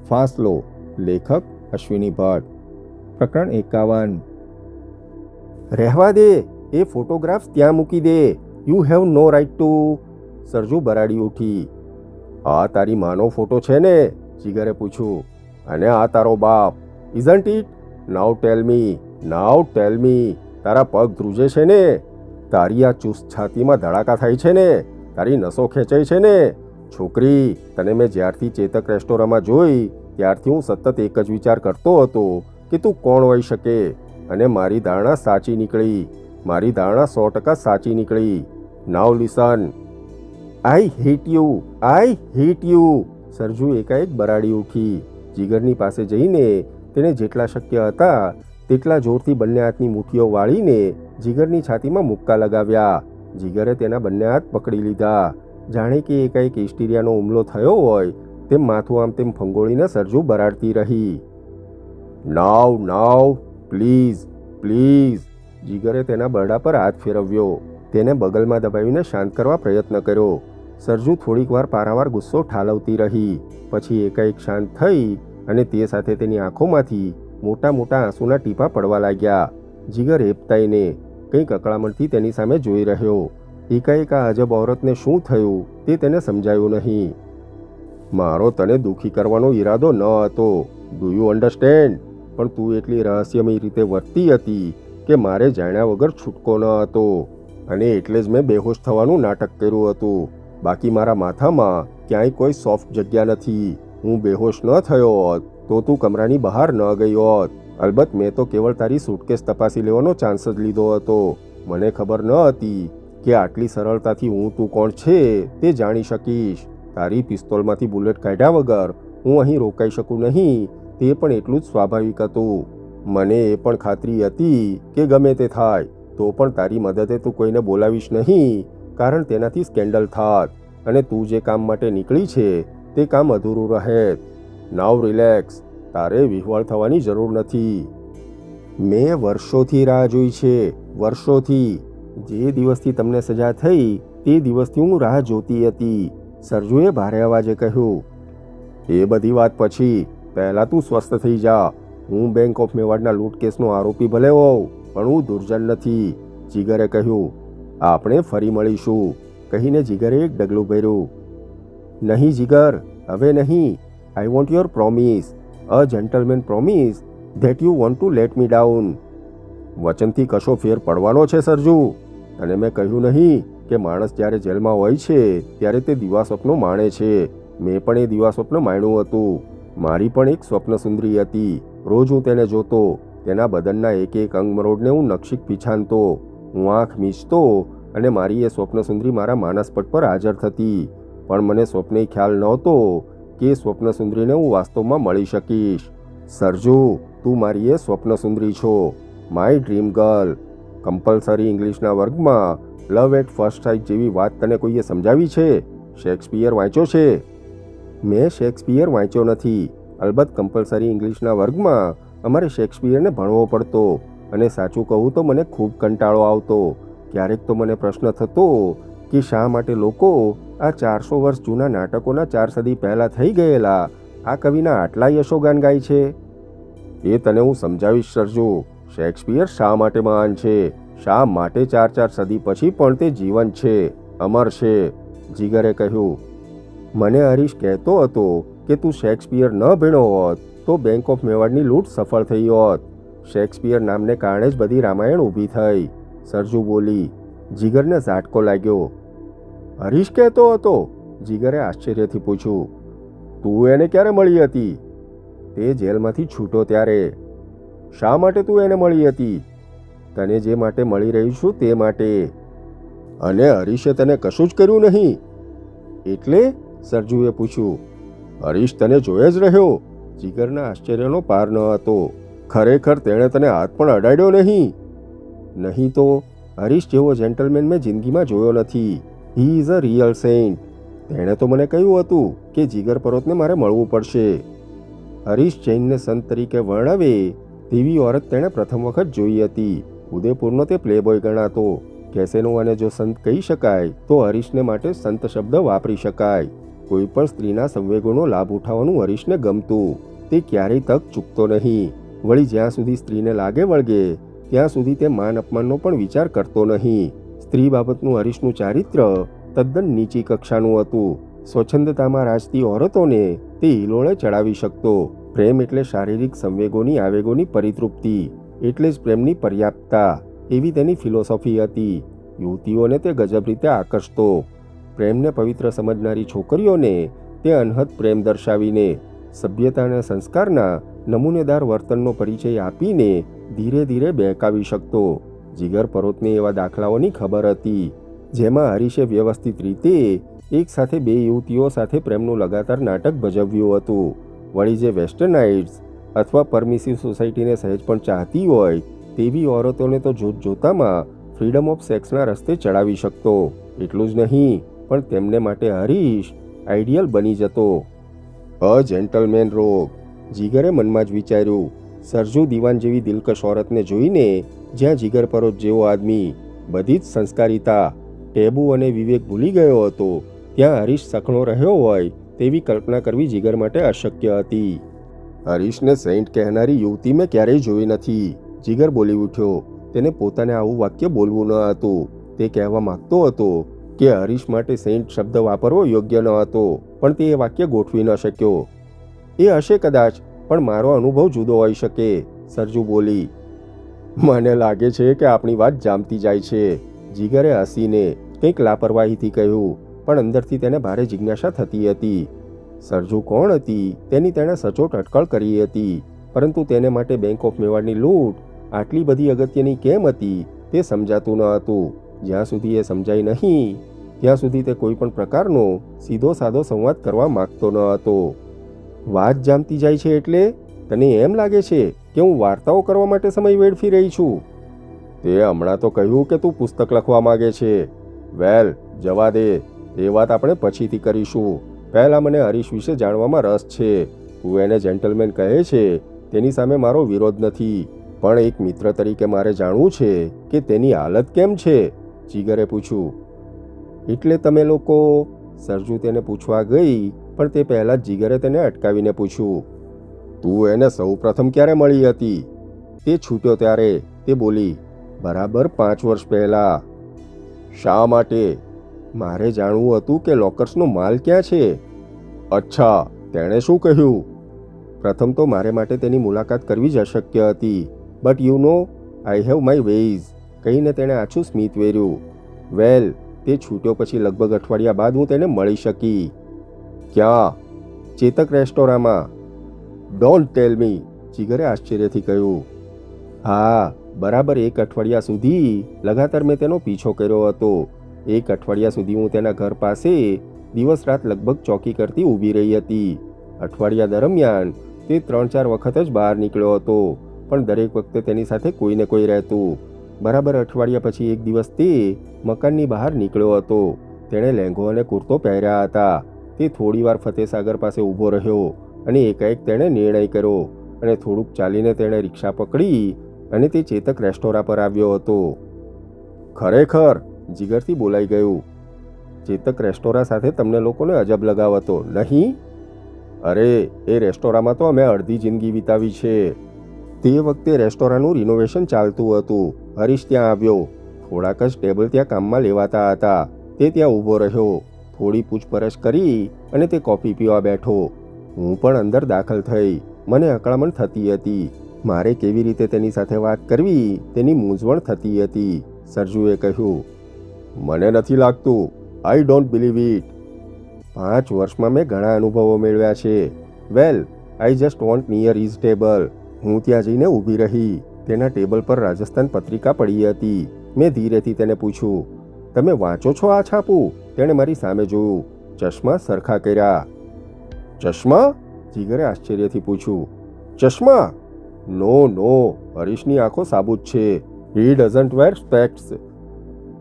ફાસલો. લેખક અશ્વિની ભટ્ટ. પ્રકરણ 51. રહેવા દે, એ ફોટોગ્રાફ્સ ત્યાં મૂકી દે. You have no right to. સરજુ બરાડી ઉઠી. આ તારી માનો ફોટો છે ને? જીગરે પૂછ્યું. અને આ તારો બાપ, ઇઝન્ટ ઇટ? નાઉ ટેલ મી. તારા પગ ધ્રુજે છે ને? તારી આ ચુસ્ત છાતીમાં ધડાકા થાય છે ને? તારી નસો ખેંચાય છે ને? છોકરી, તને મેં જ્યારથી ચેતક રેસ્ટોરાંમાં જોઈ ત્યારથી હું સતત એક જ વિચાર કરતો હતો કે તું કોણ હોઈ શકે. અને મારી ધારણા સાચી નીકળી. 100% સાચી નીકળી. Now listen. I hate you. સરજુ એકાએક બરાડી ઉઠી. જીગરની પાસે જઈને તેણે જેટલા શક્ય હતા તેટલા જોરથી બંને હાથની મુઠ્ઠીઓ વાળીને જીગરની છાતીમાં મુક્કા લગાવ્યા. જીગરે તેના બંને હાથ પકડી લીધા. જાણે કે એકાએક હિસ્ટીરિયાનો હુમલો થયો હોય તેમ માથું આમ તેમ ફંગોળીને સરજુ બરાડતી રહી. નાવ પ્લીઝ. જીગરે તેના બરડા પર હાથ ફેરવ્યો. તેને બગલમાં દબાવીને શાંત કરવા પ્રયત્ન કર્યો. સરજુ થોડીક વાર પારાવાર ગુસ્સો ઠાલવતી રહી. પછી એકાએક શાંત થઈ અને તે સાથે તેની આંખોમાંથી મોટા મોટા આંસુના ટીપા પડવા લાગ્યા. જીગર હેપતાઈને કંઈક અકળામણથી તેની સામે જોઈ રહ્યો. એકાએક આ અજબ ઓરતને શું થયું તે તેને સમજાયું નહીં. મારો તને દુઃખી કરવાનો ઈરાદો ન હતો, ડુ યુ અન્ડરસ્ટેન્ડ? પણ તું એટલી રહસ્યમય રીતે વર્તી હતી કે મારે જાણ્યા વગર છૂટકો ન હતો. અને એટલે જ મેં બેહોશ થવાનું નાટક કર્યું હતું. બાકી મારા માથામાં ક્યાંય કોઈ સોફ્ટ જગ્યા નથી. હું બેહોશ ન થયો હોત તો તું કમરાની બહાર ન ગઈ હોત. અલબત્ત મેં તો કેવળ તારી સૂટકેસ તપાસી લેવાનો ચાન્સ જ લીધો હતો. મને ખબર ન હતી કે આટલી સરળતાથી હું તું કોણ છે તે જાણી શકીશ. તારી પિસ્તોલમાંથી બુલેટ કાઢ્યા વગર હું અહીં રોકાઈ શકું નહીં તે પણ એટલું જ સ્વાભાવિક હતું. મને એ પણ ખાતરી હતી કે ગમે તે થાય તો પણ તારી મદદે તું કોઈને બોલાવીશ નહીં, કારણ તેનાથી સ્કેન્ડલ થાત અને તું જે કામ માટે નીકળી છે તે કામ અધૂરું રહેત. નાવ રિલેક્સ. તારે વિહ્વળ થવાની જરૂર નથી. મેં વર્ષોથી રાહ જોઈ છે, વર્ષોથી. જે દિવસથી તમને સજા થઈ તે દિવસથી હું રાહ જોતી હતી. સરજુએ ભારે અવાજે કહ્યું. એ બધી વાત પછી. પહેલાં તું સ્વસ્થ થઈ જા. હું બેંક ઓફ મેવાડના લૂંટ કેસનો આરોપી ભલે હોઉં પણ હું દુર્જન નથી. જીગરે કહ્યું. આપણે ફરી મળીશું, કહીને જીગરે એક ડગલું ભર્યું. નહીં જીગર, હવે નહીં. I want your promise, a gentleman promise that you won't to let me down. વચનથી કશો ફેર પડવાનો છે સરજુ? અને મેં કહ્યું નહીં કે માણસ જ્યારે જેલમાં હોય છે ત્યારે તે દિવા સ્વપ્નો માણે છે. મેં પણ એ દિવા સ્વપ્ન માણ્યું હતું. મારી પણ એક સ્વપ્ન સુંદરી હતી. રોજ હું તેને જોતો. તેના બદનના એક એક અંગ મરોડને હું નક્ષિક પીછાનતો. હું આંખ મીચતો અને મારી એ સ્વપ્ન સુંદરી મારા માનસપટ પર હાજર થતી. પણ મને સ્વપ્ને ખ્યાલ નહોતો કે સ્વપ્ન સુંદરીને હું વાસ્તવમાં મળી શકીશ. સરજુ, તું મારી એ સ્વપ્ન સુંદરી છો, માય ડ્રીમ ગર્લ. કમ્પલસરી ઇંગ્લિશના વર્ગમાં લવ એટ ફર્સ્ટ સાઇટ જેવી વાત તને કોઈએ સમજાવી છે? શેક્સપિયર વાંચ્યો છે? મેં શેક્સપિયર વાંચ્યો નથી. અલબત્ત કમ્પલસરી ઇંગ્લિશના વર્ગમાં અમારે શેક્સપિયરને ભણવો પડતો અને સાચું કહું તો મને ખૂબ કંટાળો આવતો. ક્યારેક તો મને પ્રશ્ન થતો કે શા માટે લોકો આ 400 વર્ષ જૂના નાટકોના 4 સદી પહેલાં થઈ ગયેલા આ કવિના આટલા યશોગાન ગાય છે. એ તને હું સમજાવીશ સરજુ. શેક્સપિયર શા માટે મહાન છે, શા માટે 4 સદી પછી પણ તે જીવંત છે, અમર છે. જીગરે કહ્યું. મને હરીશ કહેતો હતો કે તું શેક્સપિયર ન ભણ્યો હોત તો બેંક ઓફ મેવાડની લૂંટ સફળ થઈ હોત. શેક્સપિયર નામને કારણે જ બધી રામાયણ ઊભી થઈ. સરજુ બોલી. જીગરને ઝાટકો લાગ્યો. હરીશ કહેતો હતો? જીગરે આશ્ચર્યથી પૂછ્યું. તું એને ક્યારે મળી હતી? તે જેલમાંથી છૂટો ત્યારે. શા માટે તું એને મળી હતી? તને જે માટે મળી રહી છું તે માટે. અને હરીશે તને કશું જ કર્યું નહીં? એટલે? સરજુએ પૂછ્યું. હરીશ તને જોયે જ રહ્યો. જીગરના આશ્ચર્યનો પાર ન હતો. ખરેખર તેણે તને હાથ પણ અડાડ્યો નહીં? નહીં તો. હરીશ જેવો જેન્ટલમેન મેં જિંદગીમાં જોયો નથી. He is a real saint. તેણે તો મને કહ્યું હતું કે જીગર પરોતને મારે મળવું પડશે. હરીશ જૈનને સંત તરીકે વર્ણવે તેવી ઓરત તેણે પ્રથમ વખત જોઈ હતી. ઉદયપુરનો તે પ્લેબોય ગણાતો. કેસેનો અને જો સંત કહી શકાય તો હરીશને માટે સંત શબ્દ વાપરી શકાય. કોઈ પણ સ્ત્રીના સંવેગોનો લાભ ઉઠાવવાનું હરીશને ગમતું. તે ક્યારેય તક ચૂકતો નહીં. વળી જ્યાં સુધી સ્ત્રીને લાગે વળગે ત્યાં સુધી તે માન અપમાનનો પણ વિચાર કરતો નહીં. સ્ત્રી બાબતનું હરીશનું ચારિત્ર તદ્દન નીચી કક્ષાનું હતું. સ્વચ્છંદતામાં રાજતી ઓરતોને તે હિલોળે ચડાવી શકતો. પ્રેમ એટલે શારીરિક સંવેગોની આવેગોની પરિતૃપ્તિ, એટલે જ પ્રેમની પર્યાપ્તતા, એવી તેની ફિલોસોફી હતી. યુવતીઓને તે ગજબ રીતે આકર્ષતો. પ્રેમને પવિત્ર સમજનારી છોકરીઓને તે અનહદ પ્રેમ દર્શાવીને, સભ્યતા અને સંસ્કારના નમૂનેદાર વર્તનનો પરિચય આપીને ધીરે ધીરે બહેકાવી શકતો. જીગર પરોતને એવા દાખલાઓની ખબર હતી, જેમાં હરીશે વ્યવસ્થિત રીતે એક સાથે બે યુવતીઓ સાથે પ્રેમનું લગાતાર નાટક ભજવ્યું હતું. વળી જે વેસ્ટર્નાઇટ્સ અથવા પરમિસિવ સોસાયટીને સહેજ પણ ચાહતી હોય તેવી ઓરતોને તો જોતજોતામાં ફ્રીડમ ઓફ સેક્સના રસ્તે ચડાવી શકતો. એટલું જ નહીં, પણ તેમને માટે હરીશ આઈડિયલ બની જતો. અ જેન્ટલમેન રોગ, જીગરે મનમાં જ વિચાર્યું. સરજુ દીવાન જેવી દિલકશ ઓરતને જોઈને જ્યાં જીગર પરોત જેવો આદમી બધી જ સંસ્કારિતા, ટેબુ અને વિવેક ભૂલી ગયો હતો, ત્યાં હરીશ સખણો રહ્યો હોય તેવી કલ્પના કરવી જીગર માટે અશક્ય હતી. હરીશને સેન્ટ કહેનારી યુવતી મેં ક્યારેય જોઈ નથી, જીગર બોલી ઉઠ્યો. તેને પોતાને આવું વાક્ય બોલવું ન હતું. તે કહેવા માંગતો હતો કે હરીશ માટે સેન્ટ શબ્દ વાપરવો યોગ્ય ન હતો, પણ તે એ વાક્ય ગોઠવી ન શક્યો. એ હશે કદાચ, પણ મારો અનુભવ જુદો હોઈ શકે, સરજુ બોલી. મને લાગે છે કે આપણી વાત જામતી જાય છે, જીગરે હસીને કંઈક લાપરવાહીથી કહ્યું, પણ અંદરથી તેને ભારે જિજ્ઞાસા થતી હતી. સરજુ કોણ હતી તેની તેણે સચોટ અટકળ કરી હતી, પરંતુ તેને માટે બેંક ઓફ મેવાડની લૂંટ આટલી બધી અગત્યની કેમ હતી તે સમજાતું ન હતું. જ્યાં સુધી એ સમજાય નહીં ત્યાં સુધી તે કોઈ પણ પ્રકારનો સીધો સાદો સંવાદ કરવા માંગતો ન હતો. વાત જામતી જાય છે એટલે તને એમ લાગે છે કે હું વાર્તાઓ કરવા માટે સમય વેડફી રહી છું? તે હમણાં તો કહ્યું કે તું પુસ્તક લખવા માંગે છે. વેલ, જવા દે, એ વાત આપણે પછીથી કરીશું. પહેલાં મને હરીશ વિશે જાણવામાં રસ છે. તું એને જેન્ટલમેન કહે છે તેની સામે મારો વિરોધ નથી, પણ એક મિત્ર તરીકે મારે જાણવું છે કે તેની હાલત કેમ છે, જીગરે પૂછ્યું. એટલે તમે લોકો, સરજુ તેને પૂછવા ગઈ, પણ તે પહેલાં જ જીગરે તેને અટકાવીને પૂછ્યું. તું એને સૌ પ્રથમ ક્યારે મળી હતી? તે છૂટ્યો ત્યારે તે બોલી, બરાબર 5 વર્ષ પહેલાં. શા માટે? મારે જાણવું હતું કે લોકર્સનો માલ ક્યાં છે. અચ્છા, તેણે શું કહ્યું? પ્રથમ તો મારે માટે તેની મુલાકાત કરવી જ અશક્ય હતી, but you know I have my ways, કહીને તેણે આછું સ્મિત વેર્યું. વેલ, તે છૂટ્યો પછી લગભગ અઠવાડિયા બાદ હું તેને મળી શકી. ક્યાં? ચેતક રેસ્ટોરાંમાં. ડોન્ટ ટેલ મી, જીગરે આશ્ચર્યથી કહ્યું. હા, બરાબર 1 અઠવાડિયા સુધી લગાતાર મેં તેનો પીછો કર્યો હતો. 1 અઠવાડિયા સુધી હું તેના ઘર પાસે દિવસ રાત લગભગ ચોકી કરતી ઊભી રહી હતી. અઠવાડિયા દરમિયાન તે 3-4 વખત જ બહાર નીકળ્યો હતો, પણ દરેક વખતે તેની સાથે કોઈને કોઈ રહેતું. બરાબર અઠવાડિયા પછી એક દિવસ તે મકાનની બહાર નીકળ્યો હતો. તેણે લહેંગો અને કુર્તો પહેર્યા હતા. તે થોડીવાર ફતેસાગર પાસે ઊભો રહ્યો અને એકાએક તેણે નિર્ણય કર્યો અને થોડુંક ચાલીને તેણે રિક્ષા પકડી અને તે ચેતક રેસ્ટોરાં પર આવ્યો હતો. ખરેખર, જીગરથી બોલાઈ ગયું. ચેતક રેસ્ટોરાં સાથે તમને લોકોને અજબ લગાવ હતો, નહીં? અરે, એ રેસ્ટોરાંમાં તો અમે અડધી જિંદગી વિતાવી છે. તે વખતે રેસ્ટોરાંનું રિનોવેશન ચાલતું હતું. હરીશ ત્યાં આવ્યો. થોડાક જ ટેબલ ત્યાં કામમાં લેવાતા હતા. તે ત્યાં ઊભો રહ્યો. થોડી પૂછપરછ કરી અને તે કોફી પીવા બેઠો. હું પણ અંદર દાખલ થઈ. મને અકળામણ થતી હતી. મારે કેવી રીતે તેની સાથે વાત કરવી તેની મૂંઝવણ થતી હતી. સરજુએ કહ્યું, મને નથી લાગતું. I don't believe it. 5 વર્ષમાં મેં ઘણા અનુભવો મેળવ્યા છે. Well, I just want near his table. હું ત્યાં જઈને ઊભી રહી. તેના ટેબલ પર રાજસ્થાન પત્રિકા પડી હતી. મેં ધીરેથી તેને પૂછ્યું, તમે વાંચો છો આ છાપું? તેણે મારી સામે જોયું. ચશ્મા સરખા કર્યા. ચશ્મા? જીગરે આશ્ચર્યથી પૂછ્યું. ચશ્મા? નો નો, હરીશની આંખો સાબુત છે. હી ડઝન્ટ વેર સ્પેક્ટ્સ.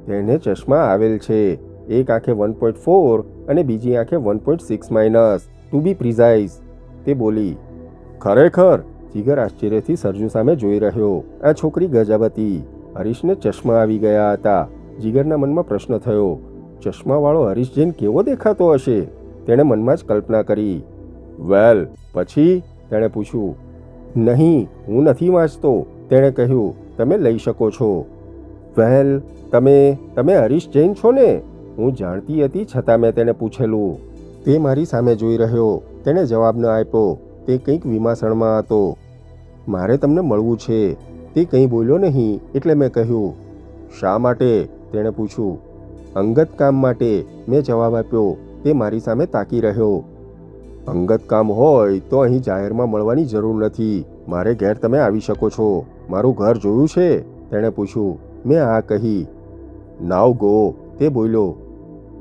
તેને ચશ્મા આવેલ છે. એક આંખે 1.4 અને બીજી આંખે 1.6 માઇનસ, ટુ બી પ્રિઝાઇઝ, તે બોલી. ખરેખર? જીગર આશ્ચર્યથી સરજુ સામે જોઈ રહ્યો. આ છોકરી ગજબ હતી. હરીશને ચશ્મા આવી ગયા હતા. જીગરના મનમાં પ્રશ્ન થયો, ચશ્માવાળો હરીશ જૈન કેવો દેખાતો હશે? તેણે મનમાં જ કલ્પના કરી. વેલ પછી તેણે પૂછ્યું. નહીં, હું નથી વાંચતો, તેણે કહ્યું. તમે લઈ શકો છો. વેલ, તમે હરીશ જૈન છો ને? હું જાણતી હતી છતાં મેં તેને પૂછેલું. તે મારી સામે જોઈ રહ્યો. તેણે જવાબ ન આપ્યો. તે કંઈક વિમાસણમાં હતો. મારે તમને મળવું છે. તે કંઈ બોલ્યો નહીં એટલે મેં કહ્યું. શા માટે? તેણે પૂછ્યું. અંગત કામ માટે, મેં જવાબ આપ્યો. તે મારી સામે તાકી રહ્યો. અંગત કામ હોય તો અહીં જાહેરમાં મળવાની જરૂર નથી. મારે ઘેર તમે આવી શકો છો. મારું ઘર જોયું છે? તેણે પૂછ્યું. મેં હા કહી. નાવ ગો, તે બોલ્યો.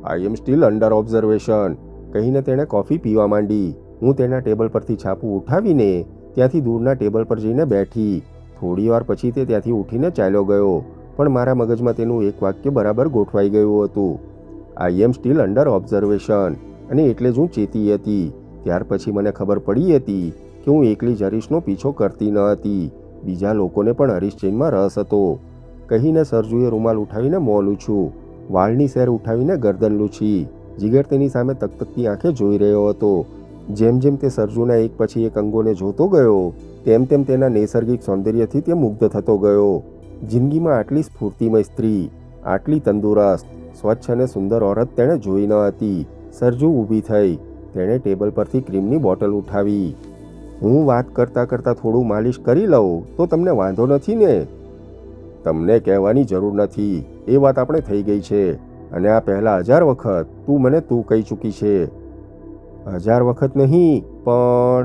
આઈ એમ સ્ટીલ અંડર ઓબ્ઝર્વેશન, કહીને તેણે કોફી પીવા માંડી. હું તેના ટેબલ પરથી છાપું ઉઠાવીને ત્યાંથી દૂરના ટેબલ પર જઈને બેઠી. થોડી વાર પછી તે ત્યાંથી ઉઠીને ચાલ્યો ગયો, પણ મારા મગજમાં તેનું એક વાક્ય બરાબર ગોઠવાઈ ગયું હતું. આઈ એમ સ્ટીલ અંડર ઓબ્ઝર્વેશન, અને એટલે જ હું ચેતી હતી. ત્યાર પછી મને ખબર પડી હતી કે હું એકલી જ હરીશનો પીછો કરતી ન હતી. બીજા લોકોને પણ હરીશ જૈનમાં રસ હતો. કહીને સરજુએ રૂમાલ ઉઠાવીને મોં લૂછ્યું. વાળની સેર ઉઠાવીને ગરદન લૂછી. જીગર તેની સામે તકતકતી આંખે જોઈ રહ્યો હતો. જેમ જેમ તે સરજુના એક પછી એક અંગોને જોતો ગયો તેમ તેમ તેના નૈસર્ગિક સૌંદર્યથી તે મુગ્ધ થતો ગયો. જિંદગીમાં આટલી સ્ફૂર્તિમય સ્ત્રી, આટલી તંદુરસ્ત, સ્વચ્છ અને સુંદર ઓરત તેણે જોઈ ન હતી. સરજુ ઊભી થઈ. તેણે ટેબલ પરથી ક્રીમની બોટલ ઉઠાવી. હું વાત કરતાં કરતાં થોડું માલિશ કરી લઉં તો તમને વાંધો નથી ને? તમને કહેવાની જરૂર નથી. એ વાત આપણે થઈ ગઈ છે. અને આ પહેલાં 1000 વખત તું મને તું કહી ચૂકી છે. 1000 વખત નહીં, પણ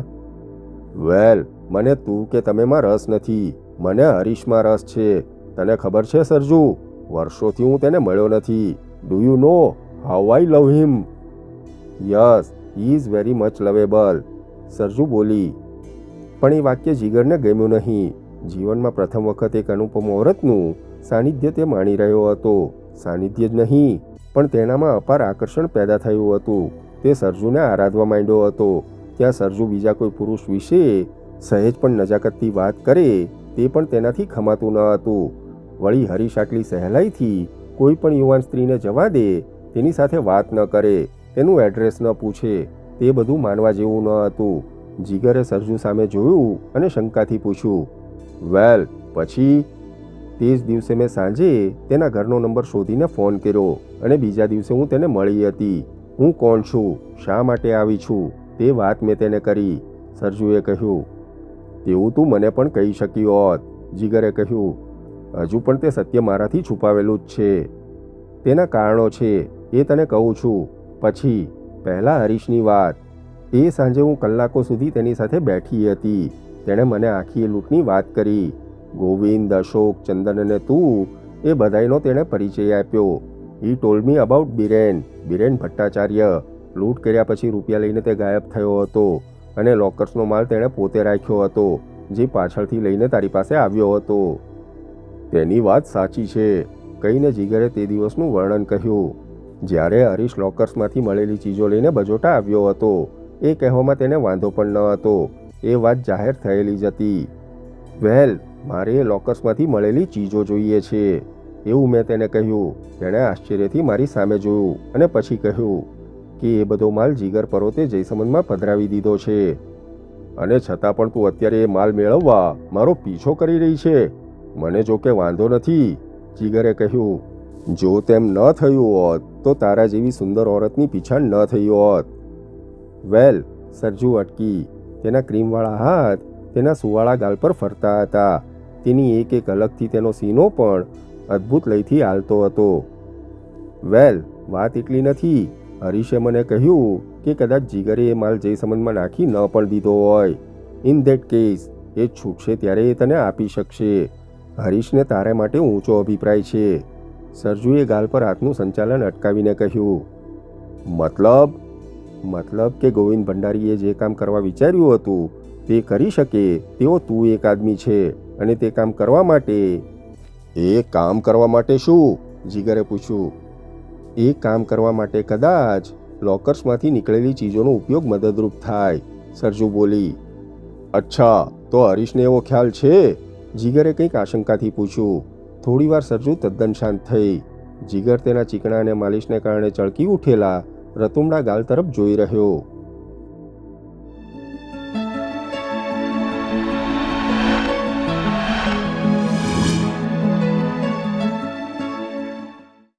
વેલ, મને તું કે તમેમાં રસ નથી. મને હરીશમાં રસ છે. તને ખબર છે સરજુ, વર્ષોથી હું તેને મળ્યો નથી. Do you know how I love him? Yes, he is very much lovable, Sarju બોલી. પણ એ વાક્ય જીગરને ગમ્યું નહીં. જીવનમાં પ્રથમ વખત એક અનુપમ ઓરતનું સાનિધ્ય તે માણી રહ્યો હતો. સાનિધ્ય જ નહીં, પણ તેનામાં અપાર આકર્ષણ પેદા થયું હતું. તે સરજુને આરાધવા માંડ્યો હતો. ત્યાં સરજુ બીજા કોઈ પુરુષ વિશે સહેજ પણ નજાકતથી વાત કરે તે પણ તેનાથી ખમાતું ન હતું. વળી હરીશ આટલી સહેલાઈથી કોઈ પણ યુવાન સ્ત્રીને જવા દે, તેની સાથે વાત ન કરે, તેનું એડ્રેસ ન પૂછે, તે બધું માનવા જેવું ન હતું. જીગરે સરજુ સામે જોયું અને શંકાથી પૂછ્યું. વેલ પછી? તે જ દિવસે મેં સાંજે તેના ઘરનો નંબર શોધીને ફોન કર્યો અને બીજા દિવસે હું તેને મળી હતી. હું કોણ છું, શા માટે આવી છું, તે વાત મેં તેને કરી. સરજુએ કહ્યું. તેવું તું મને પણ કહી શકી હોત. જીગરે કહ્યું. હજુ પણ તે સત્ય મારાથી છુપાવેલું જ છે. તેના કારણો છે, એ તને કહું છું. પછી પહેલાં હરીશની વાત. એ સાંજે હું કલાકો સુધી તેની સાથે બેઠી હતી. તેણે મને આખી લૂંટની વાત કરી. ગોવિંદ, અશોક, ચંદન અને તું, એ બધાયનો તેણે પરિચય આપ્યો. હી told me about Biren Bhattacharya. લૂંટ કર્યા પછી રૂપિયા લઈને તે ગાયબ થયો હતો અને લોકર્સનો માલ તેણે પોતે રાખ્યો હતો, જે પાછળથી લઈને તારી પાસે આવ્યો હતો. તેની વાત સાચી છે, કહીને જીગરે તે દિવસનું વર્ણન કહ્યું. જ્યારે હરીશ લોકર્સમાંથી મળેલી ચીજો લઈને બજોટા આવ્યો હતો, એ કહેવામાં તેને વાંધો પણ ન હતો. એ વાત જાહેર થયેલી જ હતી. વેલ, મારે એ લોકર્સમાંથી મળેલી ચીજો જોઈએ છે, એવું મેં તેને કહ્યું. તેણે આશ્ચર્યથી મારી સામે જોયું અને પછી કહ્યું કે એ બધો માલ જીગર પરોતે જયસમંદમાં પધરાવી દીધો છે, અને છતાં પણ તું અત્યારે એ માલ મેળવવા મારો પીછો કરી રહી છે. મને જો કે વાંધો નથી, જીગરે કહ્યું. જો તેમ ન થયું હોત તો તારા જેવી સુંદર ઓરતની પીછાણ ન થઈ હોત. વેલ, સરજુ અટકી. તેના ક્રીમવાળા હાથ તેના સુવાળા ગાલ પર ફરતા હતા. તેની એક એક અલગથી તેનો સીનો પણ અદ્ભુત લયથી હાલતો હતો. વેલ, વાત એટલી નથી. હરીશે મને કહ્યું કે કદાચ જીગરે એ માલ જયસમંદમાં નાખી ન પણ દીધો હોય. ઇન ધેટ કેસ એ છૂટશે ત્યારે એ તને આપી શકશે. હરીશને તારે માટે ઊંચો અભિપ્રાય છે. સરજુએ ગાલ પર હાથનું સંચાલન અટકાવીને કહ્યું. મતલબ કે ગોવિંદ ભંડારીએ જે કામ કરવા વિચાર્યું હતું તે કરી શકે તેવો તું એક આદમી છે, અને તે કામ કરવા માટે. એ કામ કરવા માટે શું? જીગરે પૂછ્યું. એ કામ કરવા માટે કદાચ લોકર્સમાંથી નીકળેલી ચીજોનો ઉપયોગ મદદરૂપ થાય, સરજુ બોલી. અચ્છા, તો હરીશને એવો ખ્યાલ છે? જીગરે કંઈક આશંકાથી પૂછ્યું. થોડીવાર સરજુ તદ્દન શાંત થઈ. જીગર તેના ચીકણા અને માલિશને કારણે ચળકી ઉઠેલા રતુમડા ગાલ તરફ જોઈ રહ્યો.